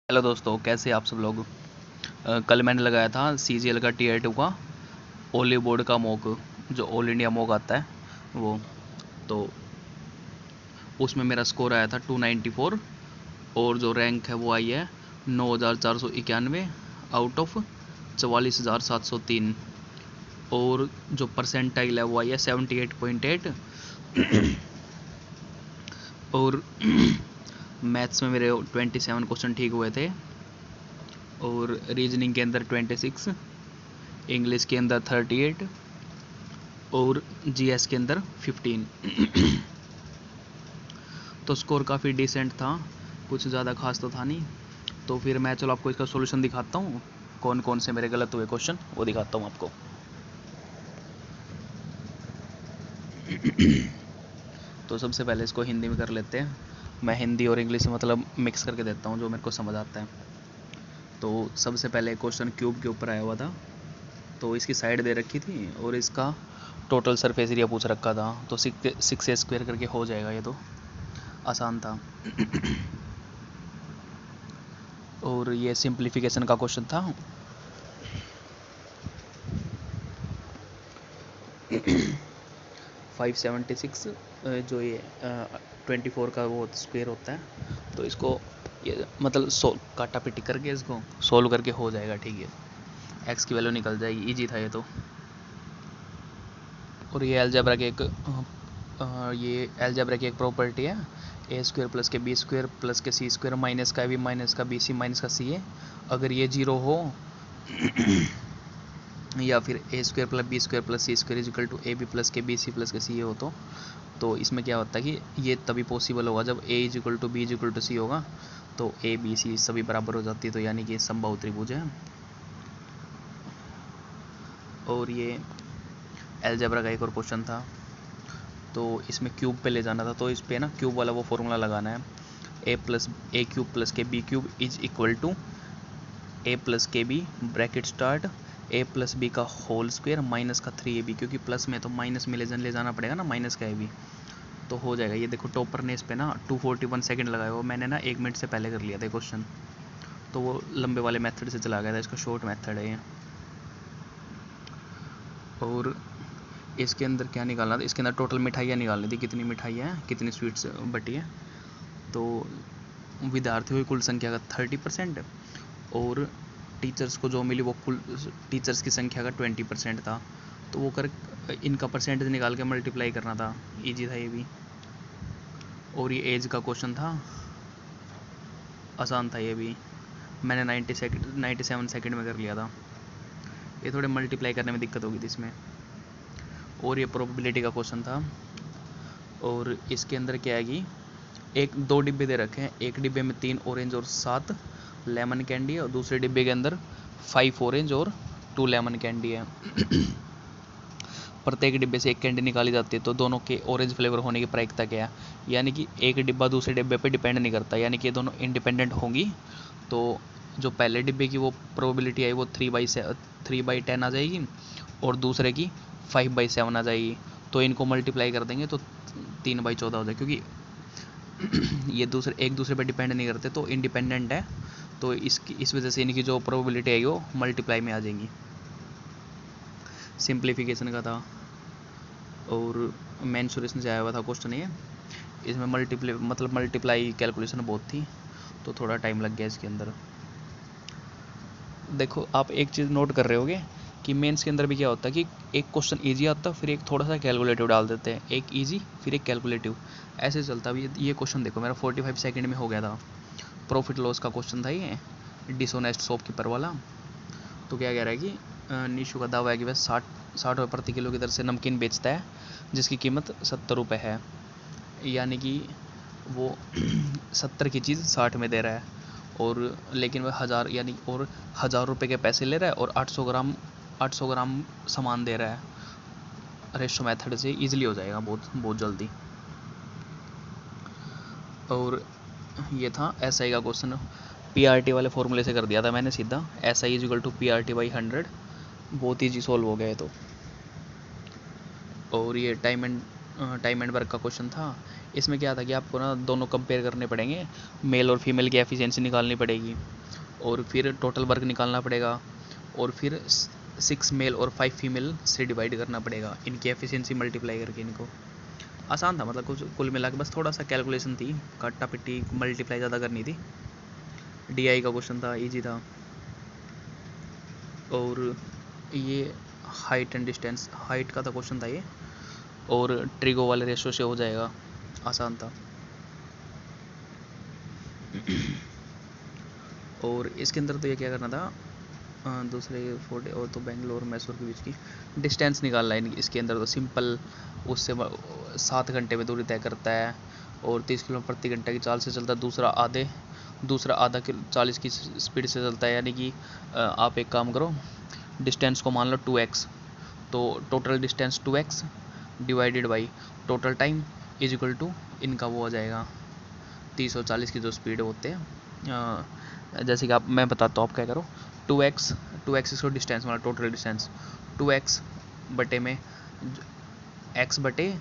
Hello दोस्तों, कैसे आप सब लोग। कल मैंने लगाया था CGL का Tier 2 का ओली बोर्ड का मॉक, जो ऑल इंडिया मॉक आता है वो। तो उसमें मेरा स्कोर आया था 294 और जो रैंक है वो आई है 9491 आउट ऑफ 44,703 और जो परसेंटाइल है वो आई है 78.8 और मैथ्स में मेरे 27 क्वेश्चन ठीक हुए थे और रीजनिंग के अंदर 26, इंग्लिश के अंदर 38 और GS के अंदर 15। तो स्कोर काफ़ी डिसेंट था, कुछ ज़्यादा खास तो था नहीं। तो फिर मैं चलो आपको इसका सॉल्यूशन दिखाता हूँ, कौन कौन से मेरे गलत हुए क्वेश्चन वो दिखाता हूँ आपको। तो सबसे पहले इसको हिंदी में कर लेते हैं। मैं हिंदी और इंग्लिश मतलब मिक्स करके देता हूँ जो मेरे को समझ आता है। तो सबसे पहले क्वेश्चन क्यूब के ऊपर आया हुआ था, तो इसकी साइड दे रखी थी और इसका टोटल सरफेस एरिया पूछ रखा था। तो 6a² करके हो जाएगा, ये तो आसान था। और ये सिंप्लीफिकेशन का क्वेश्चन था। 576 जो ये 24 का वो स्क्वायर होता है, तो इसको ये मतलब काटा पिटी करके इसको सोल्व करके हो जाएगा, ठीक है। एक्स की वैल्यू निकल जाएगी, इजी था ये तो। और ये अलजेब्रा की एक प्रॉपर्टी है, a² प्लस के b² प्लस के c² माइनस का b माइनस का bc माइनस का ca। अगर ये जीरो हो या फिर a² plus b² plus c² equal to ab plus के bc प्लस के ca हो, तो इसमें क्या होता है कि ये तभी पॉसिबल होगा जब a equal to b equal to c होगा। तो a b c सभी बराबर हो जाती है, तो यानी कि समबाहु त्रिभुज है। और ये अलजेब्रा का एक और क्वेश्चन था, तो इसमें क्यूब पे ले जाना था। तो इस पे ना क्यूब वाला वो फॉर्मूला लगाना है, a³ प्लस के b³ is equal to a plus के B bracket start a plus B का होल स्क्वायर माइनस का 3ab, क्योंकि प्लस में तो माइनस में ले जाना पड़ेगा ना, माइनस का ab। तो हो जाएगा। ये देखो टॉपर ने इस पे ना 241 सेकंड लगाया हुआ, मैंने ना 1 मिनट से पहले कर लिया था क्वेश्चन, तो वो लंबे वाले मेथड से चला गया था, इसका शॉर्ट मेथड है ये। और इसके अंदर क्या निकालना था, इसके अंदर टोटल मिठाइयाँ निकालनी थी, कितनी मिठाइयाँ हैं, कितनी स्वीट्स बटी है। तो विद्यार्थियों की कुल संख्या का 30% और टीचर्स को जो मिली वो कुल टीचर्स की संख्या का 20% था। तो वो कर इनका परसेंटेज निकाल के मल्टीप्लाई करना था, ईजी था ये भी। और ये एज का क्वेश्चन था, आसान था ये भी, मैंने 97 सेकंड में कर लिया था। ये थोड़े मल्टीप्लाई करने में दिक्कत होगी थी इसमें। और ये प्रोबेबिलिटी का क्वेश्चन था, और इसके अंदर क्या है कि दो डिब्बे दे रखे हैं, एक डिब्बे में 3 ऑरेंज और 7 लेमन कैंडी है और दूसरे डिब्बे के अंदर 5 ऑरेंज और 2 लेमन कैंडी है। प्रत्येक डिब्बे से एक कैंडी निकाली जाती है, तो दोनों के ऑरेंज फ्लेवर होने की प्रायिकता क्या है। यानी कि एक डिब्बा दूसरे डिब्बे पे डिपेंड नहीं करता, यानी कि ये दोनों इंडिपेंडेंट होंगी। तो जो पहले डिब्बे की वो प्रोबेबिलिटी आई वो 3/10 आ जाएगी और दूसरे की 5/7 आ जाएगी। तो इनको मल्टीप्लाई कर देंगे तो 3/14 हो जाएगी, क्योंकि ये एक दूसरे पर डिपेंड नहीं करते, तो इंडिपेंडेंट है। तो इस वजह से इनकी जो प्रोबेबिलिटी है वो मल्टीप्लाई में आ जाएंगी। सिंप्लीफिकेशन का था और मेंसुरेशन से आया हुआ था क्वेश्चन ये। इसमें मल्टीप्लाई कैलकुलेशन बहुत थी, तो थोड़ा टाइम लग गया इसके अंदर। देखो आप एक चीज़ नोट कर रहे होगे कि मेंस के अंदर भी क्या होता है कि एक क्वेश्चन ईजी आता है, फिर एक थोड़ा सा कैलकुलेटिव डाल देते हैं, एक ईजी फिर एक कैलकुलेटिव, ऐसे चलता है। ये क्वेश्चन देखो मेरा 45 सेकंड में हो गया था। प्रॉफिट लॉस का क्वेश्चन था ये, डिसऑनेस्ट शॉपकीपर वाला। तो क्या कह रहा है कि निशु का दावा है कि वह 60 रुपये प्रति किलो की दर से नमकीन बेचता है जिसकी कीमत 70 रुपये है। यानी कि वो 70 की चीज़ 60 में दे रहा है, और लेकिन वह 1000 यानी और 1000 रुपये के पैसे ले रहा है और 800 ग्राम सामान दे रहा है। रेशो मेथड से ईजिली हो जाएगा बहुत बहुत जल्दी। और ये था SI का क्वेश्चन, PRT वाले फॉर्मूले से कर दिया था मैंने सीधा, SI इजिकल टू PRT/100, बहुत ईजी सॉल्व हो गया तो। और ये टाइम एंड वर्क का क्वेश्चन था। इसमें क्या था कि आपको ना दोनों कंपेयर करने पड़ेंगे, मेल और फीमेल की एफिशिएंसी निकालनी पड़ेगी। और फिर टोटल वर्क निकालना पड़ेगा, और फिर 6 मेल और 5 फीमेल से डिवाइड करना पड़ेगा, इनकी एफिशिएंसी मल्टीप्लाई करके इनको। आसान था, मतलब कुछ कुल मिला के बस थोड़ा सा कैलकुलेशन थी, काटा पिट्टी मल्टीप्लाई ज़्यादा करनी थी। डीआई का क्वेश्चन था, इजी था। और ये हाइट एंड डिस्टेंस, हाइट का था क्वेश्चन था ये, और ट्रिगो वाले रेशो से हो जाएगा, आसान था। और इसके अंदर तो ये क्या करना था, दूसरे 40 और तो बेंगलोर मैसूर के बीच की डिस्टेंस निकालना है इसके अंदर। तो सिंपल, उससे 7 घंटे में दूरी तय करता है, और 30 किलोमीटर प्रति घंटे की चाल से चलता है। दूसरा आधा 40 की स्पीड से चलता है। यानी कि आप एक काम करो, डिस्टेंस को मान लो 2x, तो total distance 2x divided by total time is equal to इनका वो हो जाएगा 30 और 40 की जो स्पीड होते हैं। जैसे कि मैं बताता हूँ, आप क्या करो, 2x इसको डिस्टेंस मतलब टोटल डिस्टेंस 2x बटे में x बटे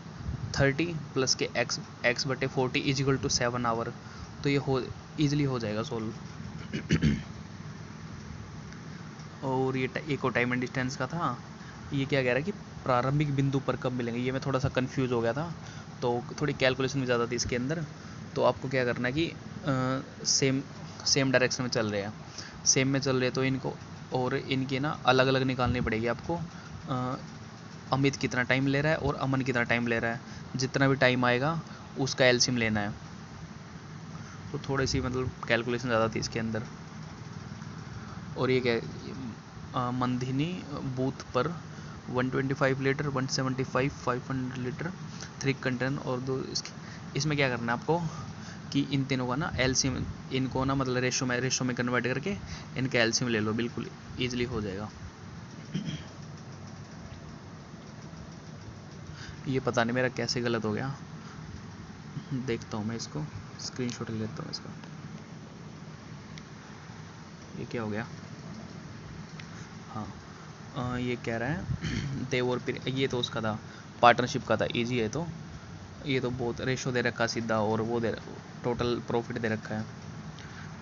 30 प्लस के x बटे 40 इज इक्वल टू 7 आवर। तो ये हो ईजिली हो जाएगा सोल्व। और ये एक टाइम एंड डिस्टेंस का था। ये क्या कह रहा है कि प्रारंभिक बिंदु पर कब मिलेंगे, ये मैं थोड़ा सा कंफ्यूज हो गया था, तो थोड़ी कैलकुलेशन भी ज़्यादा थी इसके अंदर। तो आपको क्या करना है कि सेम डायरेक्शन में चल रहे हैं, सेम में चल रहे तो इनको और इनकी ना अलग अलग निकालनी पड़ेगी आपको। अमित कितना टाइम ले रहा है और अमन कितना टाइम ले रहा है, जितना भी टाइम आएगा उसका एलसीएम लेना है। तो थोड़ी सी मतलब कैलकुलेशन ज़्यादा थी इसके अंदर। और ये क्या, मंदिनी बूथ पर 125 लीटर, 175, 500 लीटर 3 कंटेनर और 2 इसमें क्या करना है आपको कि इन तीनों का ना एलसीएम, इनको ना मतलब रेशो में कन्वर्ट करके इनका एलसीएम ले लो, बिल्कुल ईजिली हो जाएगा। ये पता नहीं मेरा कैसे गलत हो गया, देखता हूँ मैं इसको, स्क्रीनशॉट ले लेता हूँ इसका। ये क्या हो गया, हाँ ये कह रहा है देव और फिर ये तो उसका था, पार्टनरशिप का था, इजी है। तो ये तो बहुत रेशो दे रखा सीधा, और वो दे टोटल प्रॉफिट दे रखा है।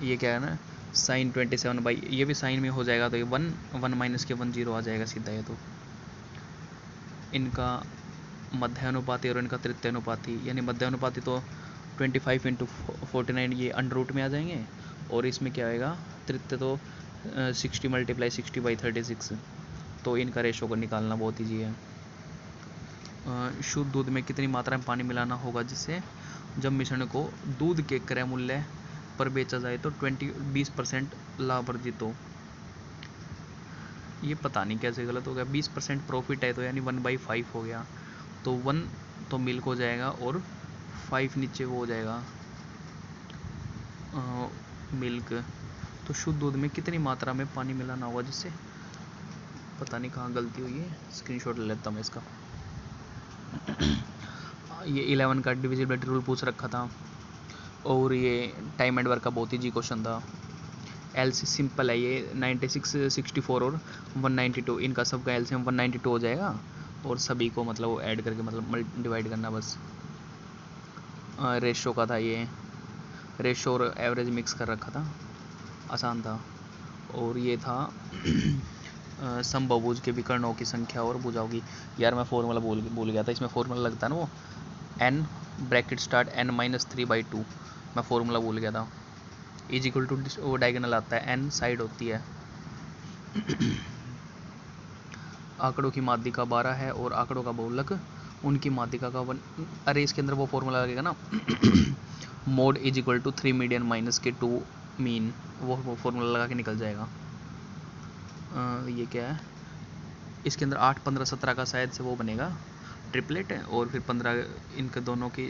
ये क्या है ना, साइन 27 बाई, ये भी साइन में हो जाएगा, तो ये 1 माइनस के 1 0 आ जाएगा सीधा। ये तो इनका मध्यानुपाती और इनका तृतीयानुपाती, यानी मध्यानुपाती तो 25 इंटू 49 ये अंडर रूट में आ जाएंगे, और इसमें क्या आएगा तृतीय तो 60 मल्टीप्लाई 60/36। तो इनका रेशो को निकालना बहुत ईजी है। शुद्ध दूध में कितनी मात्रा में पानी मिलाना होगा जिससे जब मिश्रण को दूध के क्रय मूल्य पर बेचा जाए तो 20% लाभ अर्जित हो। ये पता नहीं कैसे गलत हो गया, 20% प्रॉफिट है तो यानी 1/5 हो गया, तो 1 तो मिल्क हो जाएगा और 5 नीचे वो हो जाएगा मिल्क। तो शुद्ध दूध में कितनी मात्रा में पानी मिलाना होगा जिससे, पता नहीं कहाँ गलती हुई है, स्क्रीनशॉट ले लेता हूँ मैं इसका। ये 11 का डिविजिबिलिटी रूल पूछ रखा था, और ये टाइम एंड वर्क का बहुत ही जी क्वेश्चन था। एलसी सिंपल है ये, 96, 64 और 192, इनका सबका एलसीएम 192 हो जाएगा, और सभी को मतलब वो ऐड करके मतलब डिवाइड करना बस। रेशो का था ये, रेशो और एवरेज मिक्स कर रखा था, आसान था। और ये था समबहुभुज के विकर्णों की संख्या और भुजाओं की। यार मैं फॉर्मूला भूल गया था, इसमें फॉर्मूला लगता है ना वो n ब्रैकेट स्टार्ट n-3/2, मैं फॉर्मूला भूल गया था। इज इक्वल टू वो डायगोनल आता है, n साइड होती है। आंकड़ों की माध्यिका 12 है और आंकड़ों का बहुलक उनकी माध्यिका का 1। अरे इसके अंदर वो फॉर्मूला लगेगा ना mode is equal to 3 median minus के 2 मीन, वो फॉर्मूला लगा के निकल जाएगा। ये क्या है, इसके अंदर 8, 15, 17 का शायद से वो बनेगा ट्रिपलेट है, और फिर 15 इनके दोनों की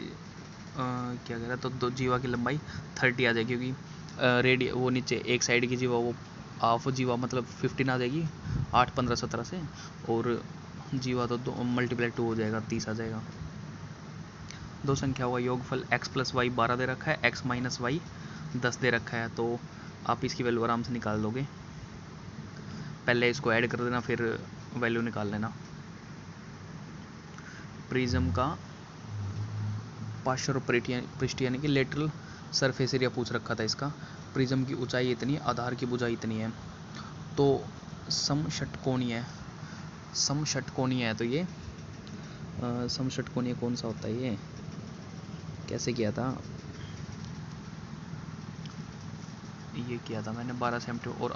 क्या कह रहा है, तो दो जीवा की लंबाई 30 आ जाएगी, क्योंकि रेडिय वो नीचे एक साइड की जीवा वो हाफ जीवा मतलब 15 आ जाएगी 8, 15, 17 से, और जीवा तो 2 मल्टीप्लाई 2 हो जाएगा 30 आ जाएगा। दो संख्याओं का योगफल x + y 12 दे रखा है, x - y 10 दे रखा है, तो आप इसकी वैल्यू आराम से निकाल दोगे। पहले इसको ऐड कर देना फिर वैल्यू निकाल लेना। प्रिज्म का पार्श्व पृष्ठ यानी कि लेटरल सरफेस एरिया पूछ रखा था इसका। प्रिज्म की ऊंचाई इतनी, आधार की भुजाई इतनी है। तो समषटकोणीय है। तो ये समषटकोणीय कौन सा होता है, ये कैसे किया था, ये किया था मैंने 12 सेंटीमीटर, और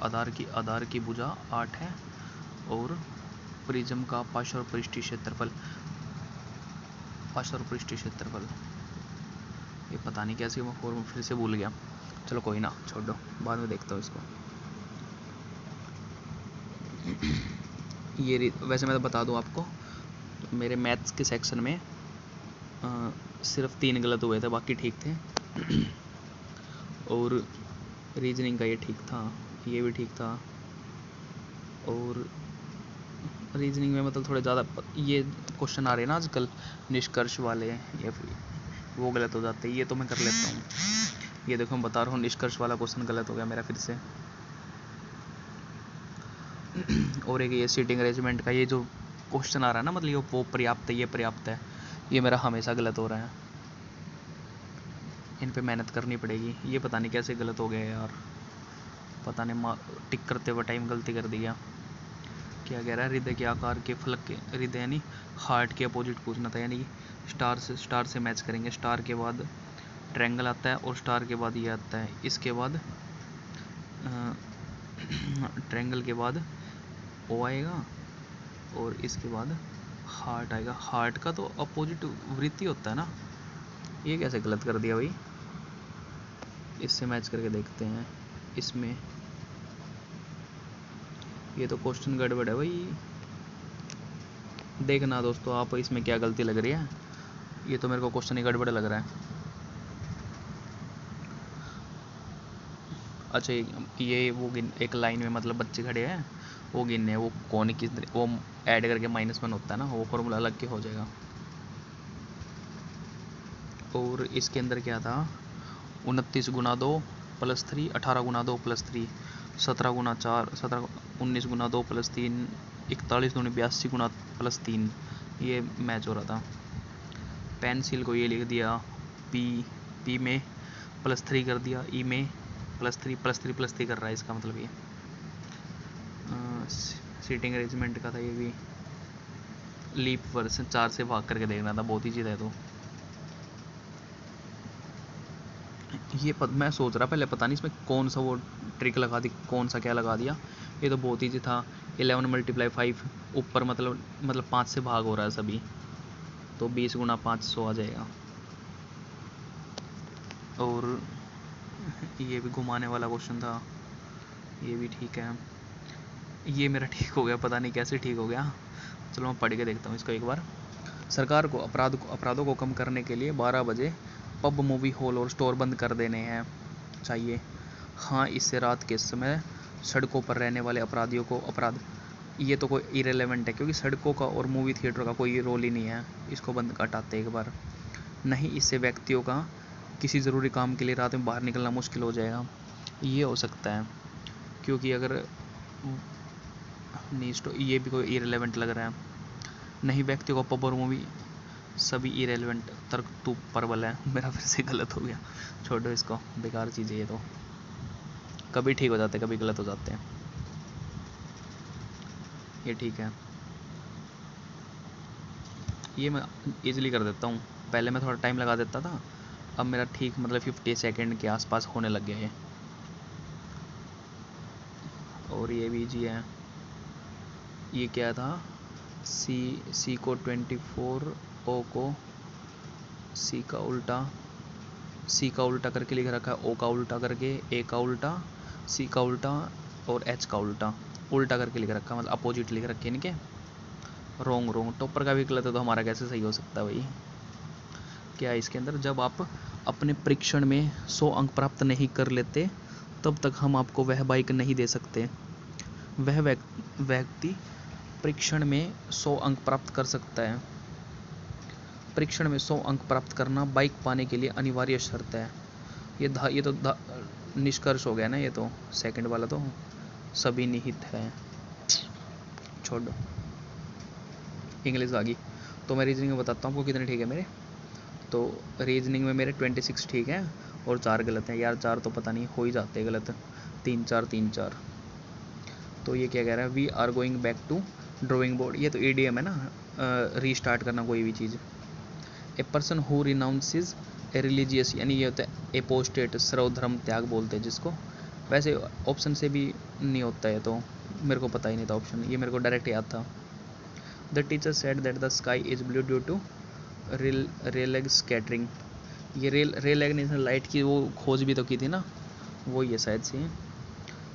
आधार की भुजा 8 है, और प्रिज्म का पार्श्व और पृष्ठीय क्षेत्रफल, ये पता नहीं कैसे मैं फॉर्मूला फिर से भूल गया। चलो कोई ना, छोड़ दो, बाद में देखता हूँ इसको। ये वैसे मैं तो बता दूँ आपको, मेरे मैथ्स के सेक्शन में सिर्फ 3 गलत हुए थे, बाकी ठीक थे। और रीजनिंग का ये ठीक था, ये भी ठीक था, और रीजनिंग में मतलब थोड़े ज़्यादा ये क्वेश्चन आ रहे हैं ना आजकल निष्कर्ष वाले, या फिर वो गलत हो जाते हैं, ये तो मैं कर लेता हूँ। ये देखो मैं बता रहा हूँ, निष्कर्ष वाला क्वेश्चन गलत हो गया मेरा फिर से। और एक ये सीटिंग अरेंजमेंट का ये जो क्वेश्चन आ रहा है ना, मतलब वो पर्याप्त है, ये पर्याप्त है, ये मेरा हमेशा गलत हो रहा है। इन पे मेहनत करनी पड़ेगी। ये पता नहीं कैसे गलत हो गया यार, पता नहीं, टिक करते हुए टाइम गलती कर दिया। क्या कह रहा है, हृदय के आकार के फलक के, हृदय यानी हार्ट के अपोजिट पूछना था, यानी स्टार से मैच करेंगे। स्टार के बाद ट्रायंगल आता है, और स्टार के बाद ये आता है, इसके बाद ट्रायंगल के बाद ओ आएगा, और इसके बाद हार्ट आएगा। हार्ट का तो अपोजिट वृत्ति होता है ना, ये कैसे गलत कर दिया भाई। इससे मैच करके देखते हैं, इसमें ये तो क्वेश्चन गड़बड़ है भाई। देखना दोस्तों आप इसमें क्या गलती लग रही है, ये तो मेरे को क्वेश्चन ही गड़बड़ लग रहा है। अच्छा ये वो एक लाइन में मतलब बच्चे खड़े हैं, वो गिनने, वो कौन किस, वो ऐड करके -1 होता है ना, वो फॉर्मूला अलग के हो जाएगा। और इसके अंदर क्या था, 29 गुना 2 + 3, 18 गुना 2 + 3, 17 गुना 4, 19 गुना 2 + 3, 41 दूनी 82 गुना +3, ये मैच हो रहा था। पेंसिल को ये लिख दिया पी में +3 कर दिया, ई में +3 कर रहा है, इसका मतलब ये सीटिंग अरेंजमेंट का था। ये भी लीप वर्सन 4 से भाग करके देखना था, बहुत ही चीज़ है। तो ये मैं सोच रहा पहले, पता नहीं इसमें कौन सा वो ट्रिक लगा दी, कौन सा क्या लगा दिया। ये तो बहुत ईजी था, 11 × 5 ऊपर मतलब 5 से भाग हो रहा है सभी, तो 20 गुना 500 आ जाएगा। और ये भी घुमाने वाला क्वेश्चन था, ये भी ठीक है। ये मेरा ठीक हो गया, पता नहीं कैसे ठीक हो गया। चलो मैं पढ़ के देखता हूँ इसको एक बार। सरकार को अपराधों को कम करने के लिए 12 बजे पब, मूवी हॉल और स्टोर बंद कर देने हैं चाहिए। हाँ, इससे रात के समय सड़कों पर रहने वाले अपराधियों को अपराध, ये तो कोई इरेलेवेंट है, क्योंकि सड़कों का और मूवी थिएटर का कोई रोल ही नहीं है, इसको बंद हटाते एक बार। नहीं, इससे व्यक्तियों का किसी ज़रूरी काम के लिए रात में बाहर निकलना मुश्किल हो जाएगा, ये हो सकता है, क्योंकि अगर नहीं, ये भी कोई इरेलेवेंट लग रहा है। नहीं, व्यक्तियों को पब और मूवी, सभी इरेलेवेंट, तर्क तो प्रबल है। मेरा फिर से गलत हो गया, छोड़ो इसको, बेकार चीज़ है ये तो, कभी ठीक हो जाते कभी गलत हो जाते हैं। ये ठीक है, ये मैं इजीली कर देता हूँ, पहले मैं थोड़ा टाइम लगा देता था, अब मेरा ठीक मतलब 50 सेकेंड के आसपास होने लग गया है। और ये भी जी है, ये क्या था, सी को 24, ओ को सी का उल्टा करके लिख रखा है, ओ का उल्टा करके, ए का उल्टा, सी का उल्टा, और एच का उल्टा करके लिख रखा है, मतलब अपोजिट लिख रखे इनके। रोंग टॉपर का भी गलत है, तो हमारा कैसे सही हो सकता है भाई। क्या है इसके अंदर, जब आप अपने परीक्षण में 100 अंक प्राप्त नहीं कर लेते, तब तक हम आपको वह बाइक नहीं दे सकते। वह व्यक्ति परीक्षण में 100 अंक प्राप्त कर सकता है। परीक्षण में 100 अंक प्राप्त करना बाइक पाने के लिए अनिवार्य शर्त है। ये तो निष्कर्ष हो गया ना, ये तो सेकंड वाला तो सभी निहित है। छोड़ दो, इंग्लिश आ गई। तो मैं रीजनिंग में बताता हूँ आपको कितने ठीक है मेरे। तो रीजनिंग में मेरे 26 ठीक है, और 4 गलत हैं यार, 4 तो पता नहीं हो ही जाते हैं गलत, 3 4 3 4। तो ये क्या कह रहा है, we are going back to drawing board, ये तो ईडीएम है ना, रीस्टार्ट करना कोई भी चीज़। A person who renounces a religious, यानी ये होता है एपोस्टेट, सर्व धर्म त्याग बोलते हैं जिसको। वैसे ऑप्शन से भी नहीं होता है, तो मेरे को पता ही नहीं था ऑप्शन, ये मेरे को डायरेक्ट याद था। The teacher said that the sky is blue due to Rayleigh scattering, ये रेल लाइट की वो खोज भी तो की थी ना, वो ये शायद से।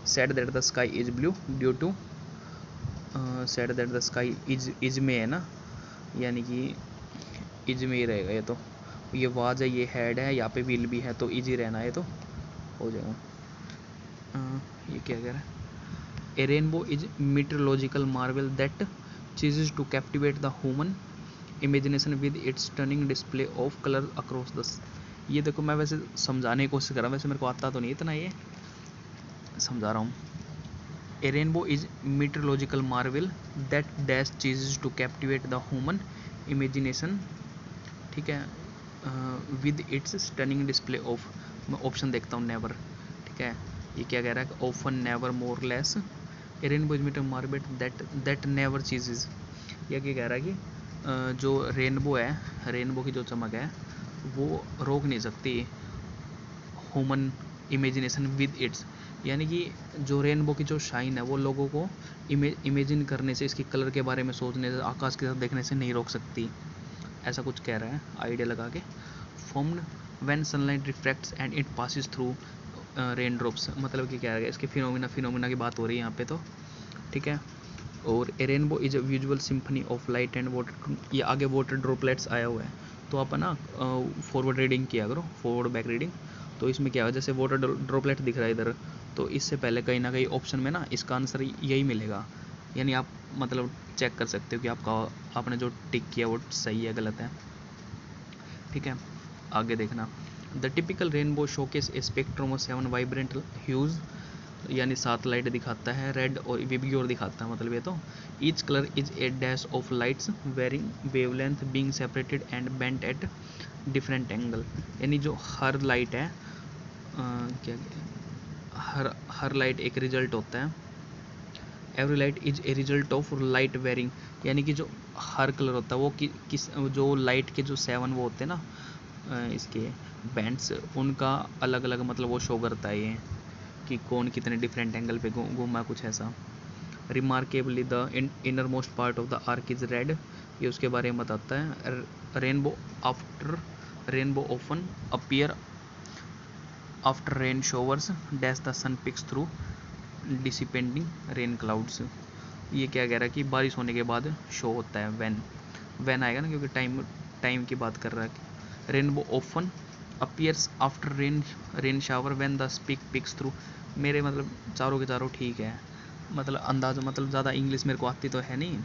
Said that the sky is blue due to, said that the sky is में है ना, यानी कि इज में ही रहेगा ये तो। ये वाज है, ये हेड है, यहाँ पे विल भी है, तो इजी रहना है तो हो जाएगा। ये क्या कह रहा है, a rainbow is meteorological marvel that ceases to captivate the human imagination with its stunning display of colour across the. ये देखो मैं वैसे समझाने की कोशिश कर रहा हूँ, वैसे मेरे को आता तो नहीं इतना, ये समझा रहा हूँ। A rainbow is meteorological marvel that dash ceases to captivate the human imagination, ठीक है, with its stunning display of. मैं ऑप्शन देखता हूँ, नेवर, ठीक है। ये क्या कह रहा है, often never more less, a rainbow is meter marvel that never ceases. यह क्या कह रहा है कि जो रेनबो है, रेनबो की जो चमक है वो रोक नहीं सकती ह्यूमन इमेजिनेशन विद इट्स, यानी कि जो रेनबो की जो शाइन है वो लोगों को इमेजिन करने से, इसकी कलर के बारे में सोचने से, आकाश के साथ देखने से नहीं रोक सकती, ऐसा कुछ कह रहा है आइडिया लगा के। Formed when sunlight refracts and it passes through rain drops, मतलब कि क्या है, इसके फिनोमिना की बात हो रही है यहाँ पे तो, ठीक है। और a rainbow is a visual symphony of light and water, ये आगे वाटर ड्रॉपलेट्स आया हुआ है, तो आप ना फॉरवर्ड रीडिंग किया करो, फॉरवर्ड बैक रीडिंग। तो इसमें क्या है, जैसे वाटर ड्रॉपलेट दिख रहा है इधर, तो इससे पहले कहीं ना कहीं ऑप्शन में ना इसका आंसर यही मिलेगा, यानी आप मतलब चेक कर सकते हो कि आपने जो टिक किया वो सही है गलत है, ठीक है। आगे देखना, the typical rainbow showcase A spectrum of 7 vibrant huge, यानी 7 लाइट दिखाता है, रेड और विबग्योर दिखाता है, मतलब ये तो। Each colour is a dash of lights varying wavelength being separated and bent at different angle, यानी जो हर लाइट है, क्या हर लाइट एक रिजल्ट होता है, every light is a result of light varying, यानी कि जो हर कलर होता है वो किस जो लाइट के जो 7 वो होते हैं ना, इसके बैंड्स, उनका अलग अलग मतलब वो शो करता है ये, कि कौन कितने डिफरेंट एंगल पे घूमा, कुछ ऐसा। Remarkably the inner most part of the arc is red, ये उसके बारे में बताता है। Rainbow often appear after rain showers dash the sun peeks through dissipating rain clouds, ये क्या कह रहा है कि बारिश होने के बाद शो होता है, वैन आएगा ना, क्योंकि टाइम की बात कर रहा है। Rainbow often appears after rain shower when the speak peeks through, मेरे मतलब चारों के चारों ठीक है, मतलब अंदाज़ा, मतलब ज़्यादा इंग्लिश मेरे को आती तो है नहीं,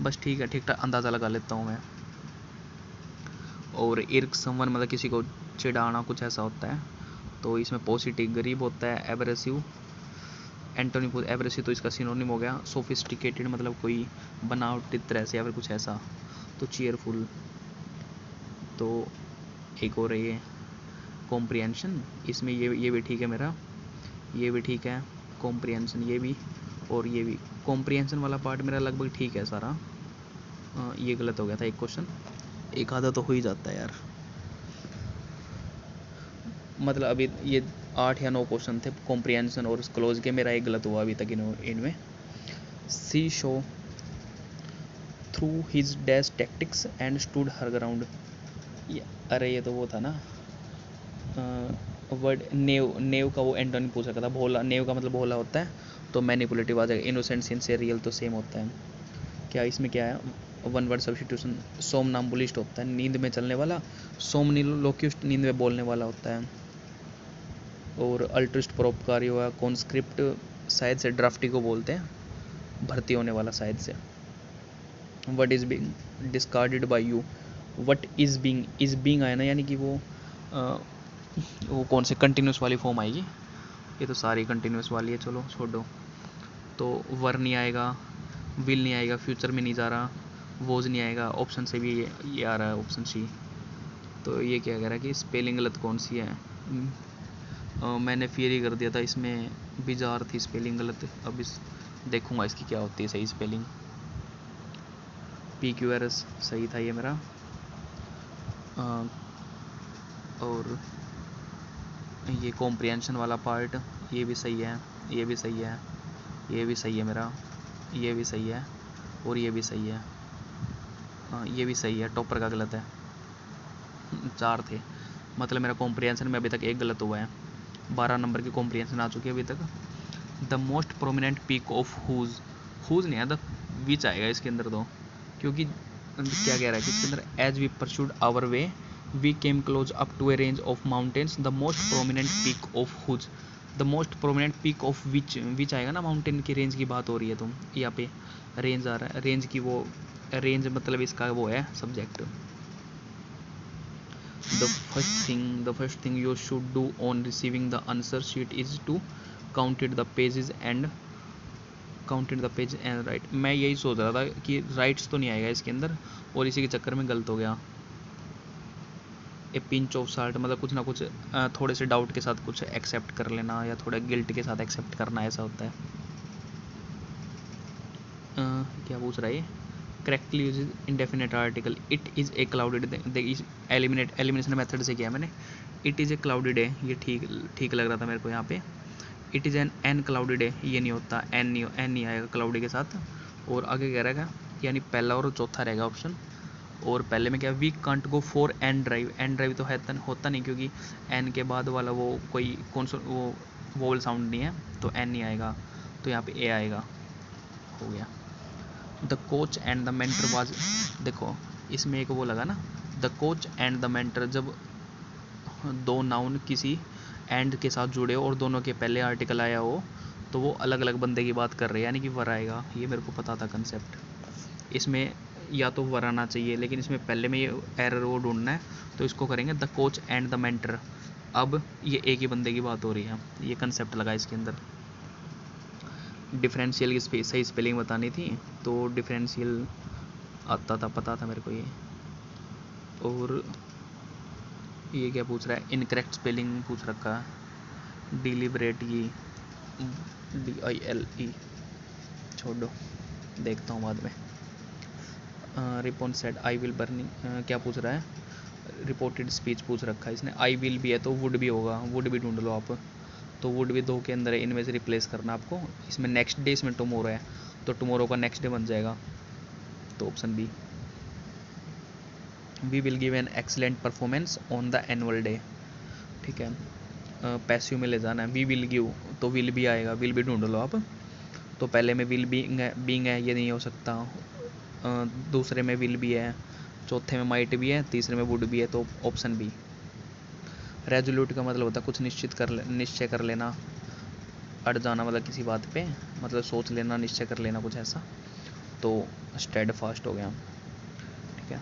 बस ठीक है, ठीक ठाक अंदाज़ा लगा लेता हूँ मैं। और इर्क समवन मतलब किसी को चिढ़ाना, कुछ ऐसा होता है, तो इसमें पॉजिटिव गरीब होता है। एब्रेसिव एंटोनी एब्रेसिव तो इसका सिनोनिम हो गया। सोफिस्टिकेटेड मतलब कोई बनावटी तरह से या फिर कुछ ऐसा, तो चीयरफुल। तो एक और ये कॉम्प्रिहेंशन, इसमें ये भी ठीक है मेरा, ये भी ठीक है, कॉम्प्रिहेंशन ये भी, और ये भी। कॉम्प्रिहेंशन वाला पार्ट मेरा लगभग ठीक है सारा, ये गलत हो गया था एक क्वेश्चन, एक आधा तो हो ही जाता है यार, मतलब अभी ये 8 या 9 क्वेश्चन थे कॉम्प्रिहेंशन और क्लोज के, मेरा एक गलत हुआ अभी तक इनमें। She show through his dash tactics and stood her ground, अरे ये तो वो था ना, वर्ड नेव का वो एंटोनी पूछ रखा था, भोला, नेव का मतलब भोला होता है, तो मैनिपुलेटिव आ जाएगा। इनोसेंट सिंसियर रियल तो सेम होता है। क्या इसमें क्या है, वन वर्ड सब्स्टिट्यूशन, सोमनाम्बुलिस्ट होता है नींद में चलने वाला, सोमनिलोक्विस्ट नींद में बोलने वाला होता है। और अल्ट्रिस्ट परोपकारी हुआ, कॉन्स्क्रिप्ट शायद से ड्राफ्टी को बोलते हैं, भर्ती होने वाला शायद से। What is being discarded by you, what is being आया ना, यानी कि वो कौन से कंटिन्यूस वाली फॉर्म आएगी, ये तो सारी कंटिन्यूस वाली है, चलो छोड़ो। तो वर नहीं आएगा, विल नहीं आएगा, फ्यूचर में नहीं जा रहा, वोज नहीं आएगा, ऑप्शन से भी ये आ रहा है, ऑप्शन सी। तो ये क्या कह रहा है कि स्पेलिंग गलत कौन सी है, मैंने फियर ही कर दिया था, इसमें बिजार थी स्पेलिंग गलत। अब इस देखूंगा इसकी क्या होती है सही स्पेलिंग। PQRS सही था ये मेरा। और ये कॉम्प्रिहेंशन वाला पार्ट ये भी सही है, ये भी सही है, ये भी सही है मेरा, ये भी सही है और ये भी सही है। ये भी सही है, टॉपर का गलत है। 4 थे, मतलब मेरा कॉम्प्रिहेंशन में अभी तक एक गलत हुआ है। 12 नंबर की कॉम्प्रिहेंशन आ चुकी है अभी तक। The most prominent peak of whose नहीं है, द विच आएगा इसके अंदर तो, क्योंकि क्या कह रहा है कि इसके अंदर as we pursued our way we came close up to a range of mountains the most prominent peak of whose. The most prominent peak of which आएगा ना, माउंटेन की रेंज की बात हो रही है। तुम यहाँ पे रेंज आ रहा है, रेंज की वो रेंज मतलब इसका वो है subject. the first thing you should do on receiving the answer sheet is to counted the pages and write। मैं यही सोच रहा था कि राइट्स तो नहीं आएगा इसके अंदर, और इसी के चक्कर में गलत हो गया। ए पिंच ऑफ साल्ट मतलब कुछ ना कुछ थोड़े से डाउट के साथ कुछ एक्सेप्ट कर लेना, या थोड़ा गिल्ट के साथ एक्सेप्ट करना, ऐसा होता है। क्या पूछ रहा है ये? Correctly use indefinite article, it is a clouded elimination method से किया मैंने। इट इज़ ए क्लाउडेड है, ये ठीक लग रहा था मेरे को यहाँ पे। इट इज़ एन क्लाउडेड है, ये नहीं होता, एन नहीं आएगा क्लाउडी के साथ। और आगे कह रहेगा, यानी पहला और चौथा रहेगा ऑप्शन। और पहले में क्या, we can't go for an drive तो है होता नहीं, क्योंकि एन के बाद वाला वो कोई कौन सा वो वोवल साउंड नहीं है, तो एन नहीं आएगा, तो यहाँ पे ए आएगा। हो गया। The coach and the mentor was, देखो इसमें एक वो लगा ना, the coach and the mentor, जब दो नाउन किसी एंड के साथ जुड़े हो और दोनों के पहले आर्टिकल आया हो, तो वो अलग अलग बंदे की बात कर रहे हैं, यानी कि वर आएगा। ये मेरे को पता था कंसेप्ट। इसमें या तो वर आना चाहिए, लेकिन इसमें पहले में ये एरर वो ढूंढना है, तो इसको करेंगे the coach and the mentor. अब ये एक ही बंदे की बात हो रही है, ये कंसेप्ट लगा इसके अंदर। डिफरेंशियल की सही स्पेलिंग बतानी थी, तो डिफरेंशियल आता था, पता था मेरे को ये। और ये क्या पूछ रहा है, इनकरेक्ट स्पेलिंग पूछ रखा है। डिलिबरेट की DILE छोड़ दो, देखता हूँ बाद में। रिपोन सेड आई विल बर्निंग, क्या पूछ रहा है, रिपोर्टेड स्पीच पूछ रखा है इसने। आई विल भी है तो वुड भी होगा, वुड भी ढूंढ लो आप, तो वुड भी 2 के अंदर है, इनमें से रिप्लेस करना आपको। इसमें नेक्स्ट डे, इसमें टुमारो है, तो टुमारो का नेक्स्ट डे बन जाएगा, तो option B. We will give an excellent performance on the annual day, ठीक है। पैसिव में ले जाना है, वी विल गिव, तो विल भी आएगा, विल भी ढूंढ लो आप। तो पहले में विल बीइंग है, ये नहीं हो सकता। दूसरे में विल भी है, चौथे में माइट भी है, तीसरे में वुड भी है, तो ऑप्शन बी। रेजोल्यूट का मतलब होता है कुछ निश्चय कर लेना, अड़ जाना मतलब किसी बात पे, मतलब सोच लेना, निश्चय कर लेना, कुछ ऐसा। तो स्टेड फास्ट हो गया, ठीक है।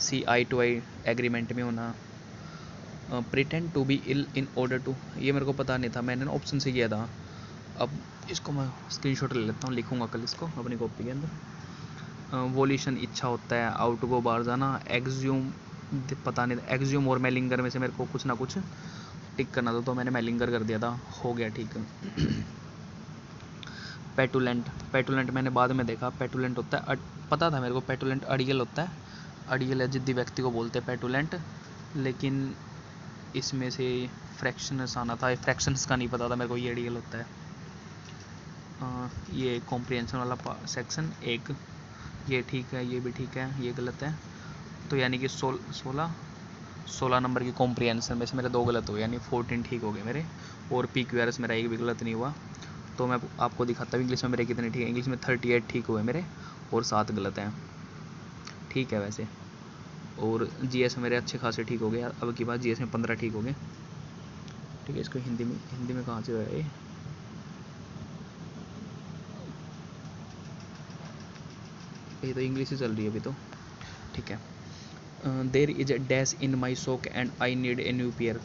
सी आई टू आई एग्रीमेंट में होना। Pretend to be ill in order to, ये मेरे को पता नहीं था, मैंने ऑप्शन से किया था। अब इसको मैं स्क्रीनशॉट ले लेता हूँ, लिखूँगा कल इसको अपनी कॉपी के अंदर। वोल्यूशन इच्छा होता है, आउट गो बाहर जाना। एग्ज्यूम पता नहीं, एग्ज्यूम और मेलिंगर में से मेरे को कुछ ना कुछ टिक करना था, तो मैंने मेलिंगर कर दिया था, हो गया ठीक। पेटुलेंट मैंने बाद में देखा, पेटुलेंट होता है, पता था मेरे को पेटुलेंट अड़ियल होता है, अड़ियल है जिद्दी व्यक्ति को बोलते हैं पेटुलेंट, लेकिन इसमें से फ्रैक्शंस आना था, फ्रैक्शंस का नहीं पता था मेरे को, ये अड़ियल होता है। ये कॉम्प्रिहेंशन वाला सेक्शन एक, ये ठीक है, ये भी ठीक है, ये गलत है, तो यानी कि 16 नंबर की कॉम्प्रिहेंशन में से मेरे 2 गलत हुए, यानी 14 ठीक हो गए मेरे। और PQRS मेरा एक भी गलत नहीं हुआ। तो मैं आपको दिखाता हूँ इंग्लिश में मेरे कितने ठीक है। इंग्लिश में 38 ठीक हुए मेरे, और 7 गलत हैं, ठीक है वैसे। और GS मेरे अच्छे खासे ठीक हो गए, अब की बात GS में 15 ठीक हो गए, ठीक है। इसको हिंदी में कहाँ से है ये तो इंग्लिश ही चल रही है अभी तो, ठीक है। There is a dash in my sock and I need a new pair.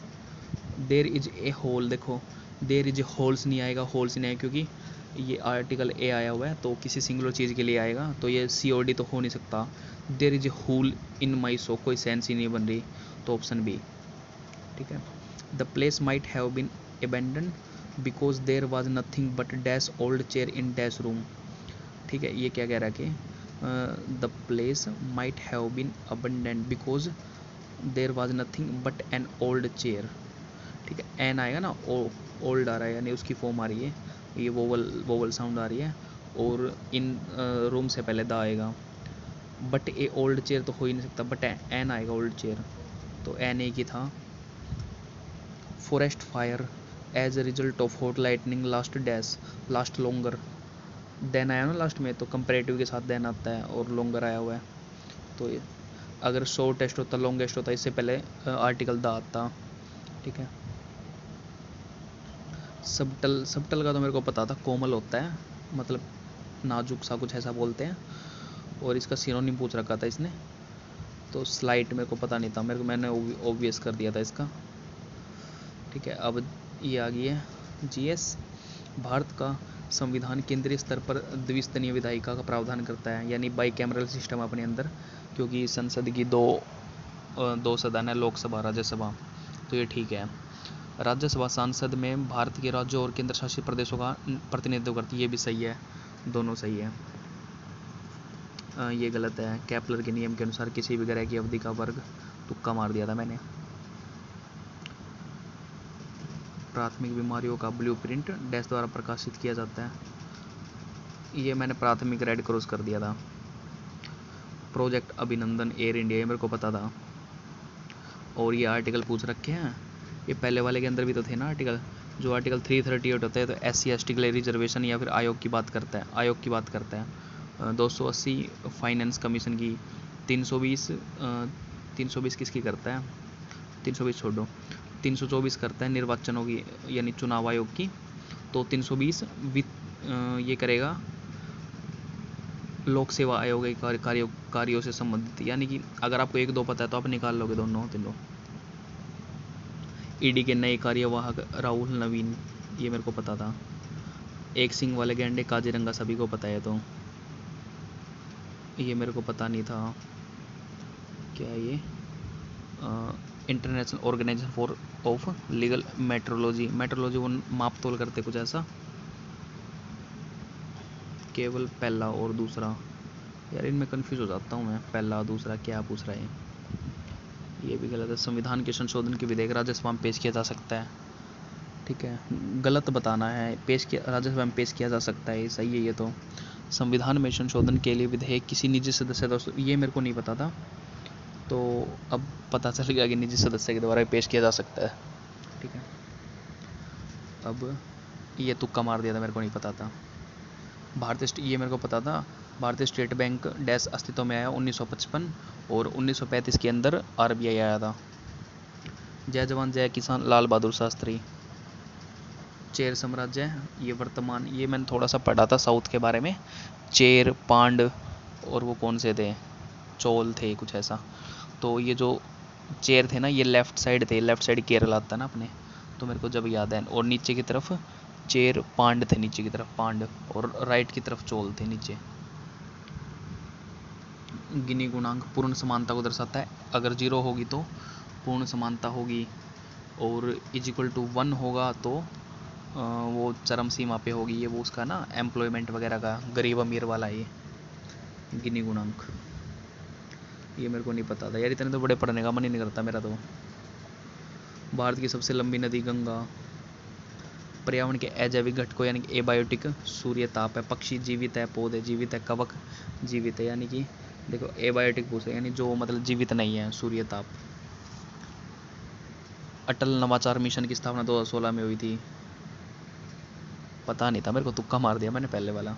There is a hole, देखो देर इज होल्स नहीं आएगा, होल्स नहीं आएगा, क्योंकि ये आर्टिकल ए आया हुआ है, तो किसी सिंगुलर चीज़ के लिए आएगा, तो ये COD तो हो नहीं सकता। There is a hole in my sock, कोई सेंस ही नहीं बन रही, तो ऑप्शन बी, ठीक है। The place might have been abandon because there was nothing but dash old chair in dash room. ठीक है, ये क्या कह रहा है कि the place might have been abandon because there was nothing but an old chair. ठीक है, एन आएगा ना, ओल्ड आ रहा है यानी उसकी फॉर्म आ रही है, ये वोवल साउंड आ रही है, और इन रूम से पहले द आएगा। बट ए ओल्ड चेयर तो हो ही नहीं सकता, बट एन आएगा ओल्ड चेयर, तो एन एक ही था। Forest fire as a result of hot lightning last dash last longer. Then आया ना लास्ट में, तो कंपेरेटिव के साथ देन आता है और लॉन्गर आया हुआ है। तो अगर शॉर्टेस्ट होता लॉन्गेस्ट होता, इससे पहले आर्टिकल द आता। ठीक है, सबटल का तो मेरे को पता था, कोमल होता है, मतलब नाजुक सा कुछ ऐसा बोलते हैं, और इसका सिनोनिम पूछ रखा था इसने, तो स्लाइट मेरे को पता नहीं था, मैंने ऑब्वियस कर दिया था इसका। ठीक है, अब ये आ गई है जीएस। भारत का संविधान केंद्रीय स्तर पर द्विस्तरीय विधायिका का प्रावधान करता है, यानी बाई कैमरल सिस्टम अपने अंदर, क्योंकि संसद की दो सदन है, लोकसभा राज्यसभा, तो ये ठीक है। राज्यसभा सांसद में भारत के राज्यों और केंद्र शासित प्रदेशों का प्रतिनिधित्व करती है, ये भी सही है, दोनों सही है। ये गलत है, केपलर के नियम के अनुसार किसी भी ग्रह की अवधि का वर्ग, तुक्का मार दिया था मैंने। प्राथमिक बीमारियों का ब्लूप्रिंट डैश द्वारा प्रकाशित किया जाता है, ये मैंने प्राथमिक रेड क्रॉस कर दिया था। प्रोजेक्ट अभिनंदन एयर इंडिया, ये मेरे को पता था। और ये आर्टिकल पूछ रखे हैं, ये पहले वाले के अंदर भी तो थे ना आर्टिकल, जो आर्टिकल 338 होता है, तो SC/ST के लिए रिजर्वेशन या फिर आयोग की बात करता है, 280 फाइनेंस कमीशन की, 320 किसकी करता है, 320 छोड़ो, 324 करता है निर्वाचनों की यानी चुनाव आयोग की, तो 320 ये करेगा लोक सेवा आयोग के कार्यों से संबंधित, यानी कि अगर आपको एक दो पता है तो आप निकाल लोगे दोनों तीनों। ईडी के नए कार्यवाहक राहुल नवीन, ये मेरे को पता था। एक सिंह वाले गैंडे काजीरंगा, सभी को पता है, तो ये मेरे को पता नहीं था। क्या है ये, international organisation for of legal metrology वो माप तोल करते कुछ ऐसा। केवल पहला और दूसरा, यार इनमें कंफ्यूज हो जाता हूँ मैं, पहला दूसरा क्या पूछ रहा है, ये भी गलत है। संविधान के संशोधन के विधेयक राज्यसभा में पेश किया जा सकता है। ठीक है, गलत बताना है, राज्यसभा में पेश किया जा सकता है, सही है ये तो। संविधान में संशोधन के लिए विधेयक किसी निजी सदस्य द्वारा, ये मेरे को नहीं पता था, तो अब पता चल गया कि निजी सदस्य के द्वारा पेश किया जा सकता है। ठीक है, अब ये तुक्का मार दिया था, मेरे को नहीं पता था। ये मेरे को पता था, भारतीय स्टेट बैंक डैश अस्तित्व में आया 1955, और 1935 के अंदर RBI आया था। जय जवान जय किसान लाल बहादुर शास्त्री। चेर साम्राज्य, ये वर्तमान, ये मैंने थोड़ा सा पढ़ा था साउथ के बारे में, चेर पांड और वो कौन से थे, चोल थे कुछ ऐसा। तो ये जो चेर थे ना, ये लेफ्ट साइड थे, लेफ्ट साइड केरल आता है ना अपने, तो मेरे को जब याद है। और नीचे की तरफ चेर पांड थे, नीचे की तरफ पांड, और राइट की तरफ चोल थे नीचे। गिनी गुणांक पूर्ण समानता को दर्शाता है, अगर 0 होगी तो पूर्ण समानता होगी, और =1 होगा तो वो चरम सीमा पे होगी, ये वो उसका ना एम्प्लॉयमेंट वगैरह का, गरीब अमीर वाला ये गिनी गुणांक। ये मेरे को नहीं पता था यार, इतने तो बड़े पढ़ने का मन ही नहीं करता मेरा तो। भारत की सबसे लंबी नदी गंगा। पर्यावरण के अजैविक घटकों यानी कि एबायोटिक, सूर्य ताप है, पक्षी जीवित है, पौधे जीवित है, कवक जीवित है, यानी कि देखो एबायोटिक पूछे यानी जो मतलब जीवित नहीं है, सूर्य ताप। अटल नवाचार मिशन की स्थापना 2016 में हुई थी, पता नहीं था मेरे को, तुक्का मार दिया मैंने पहले वाला।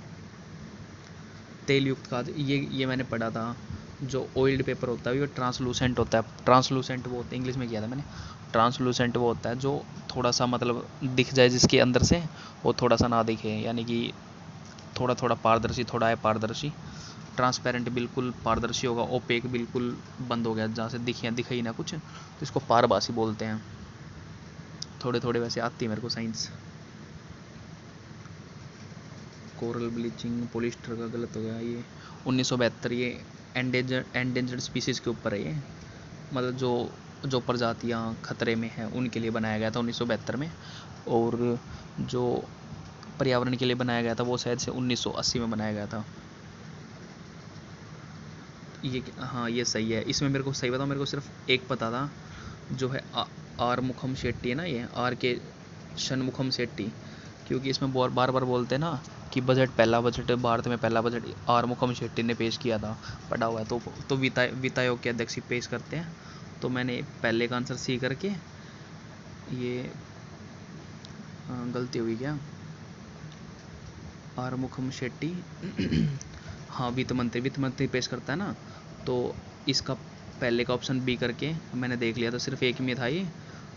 तेल युक्त खाद, ये मैंने पढ़ा था, जो ऑयल्ड पेपर होता है वो ट्रांसलूसेंट होता है, ट्रांसलूसेंट वो होता है, इंग्लिश में किया था मैंने। ट्रांसलूसेंट वो होता है जो थोड़ा सा मतलब दिख जाए जिसके अंदर से, वो थोड़ा सा ना दिखे, यानी कि थोड़ा थोड़ा पारदर्शी, थोड़ा है पारदर्शी। ट्रांसपेरेंट बिल्कुल पारदर्शी होगा, ओपेक बिल्कुल बंद हो गया, जहाँ से दिखे ही ना कुछ, तो इसको पारभासी बोलते हैं। थोड़े थोड़े वैसे आती है मेरे को साइंस। कोरल ब्लीचिंग पॉलिस्टर का गलत हो गया ये, 1972, ये एंडेंजर्ड स्पीसीज़ के ऊपर है ये, मतलब जो जो प्रजातियाँ खतरे में हैं उनके लिए बनाया गया था 1972 में, और जो पर्यावरण के लिए बनाया गया था वो शायद से 1980 में बनाया गया था। ये हाँ ये सही है। इसमें मेरे को सही बताओ, मेरे को सिर्फ एक पता था, जो है आर मुखम शेट्टी है ना, ये आर के षणमुखम शेट्टी, क्योंकि इसमें बार बार बोलते हैं ना कि बजट, पहला बजट भारत में, पहला बजट आर मुखम शेट्टी ने पेश किया था, पढ़ा हुआ है। तो वित्त आयोग के अध्यक्ष पेश करते हैं। तो मैंने पहले का आंसर सी करके, ये गलती हुई क्या, आर मुखम शेट्टी हाँ वित्त मंत्री पेश करता है ना, तो इसका पहले का ऑप्शन बी करके मैंने देख लिया, तो सिर्फ एक में था ये,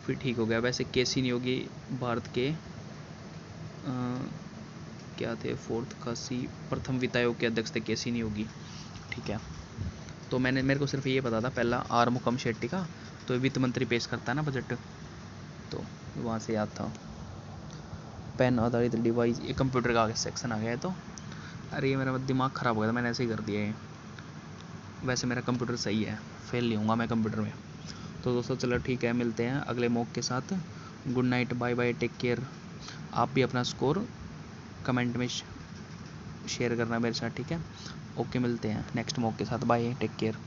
फिर ठीक हो गया। वैसे केसी नियोगी भारत के क्या थे, फोर्थ का सी, प्रथम वित्त आयोग के अध्यक्ष थे केसी नियोगी। ठीक है, तो मेरे को सिर्फ ये पता था पहला आर मुखम शेट्टी का, तो वित्त मंत्री पेश करता है ना बजट, तो वहाँ से याद था। पेन आधारित डिवाइस, ये कंप्यूटर का सेक्शन आ गया है। तो अरे ये मेरा दिमाग ख़राब हो गया था, मैंने ऐसे ही कर दिया है। वैसे मेरा कंप्यूटर सही है, फेल नहीं होऊंगा मैं कंप्यूटर में। तो दोस्तों चलो ठीक है, मिलते हैं अगले मॉक के साथ। Good night, bye bye, take care. आप भी अपना स्कोर कमेंट में शेयर करना मेरे साथ, ठीक है। ओके, मिलते हैं नेक्स्ट मॉक के साथ, बाय, टेक केयर।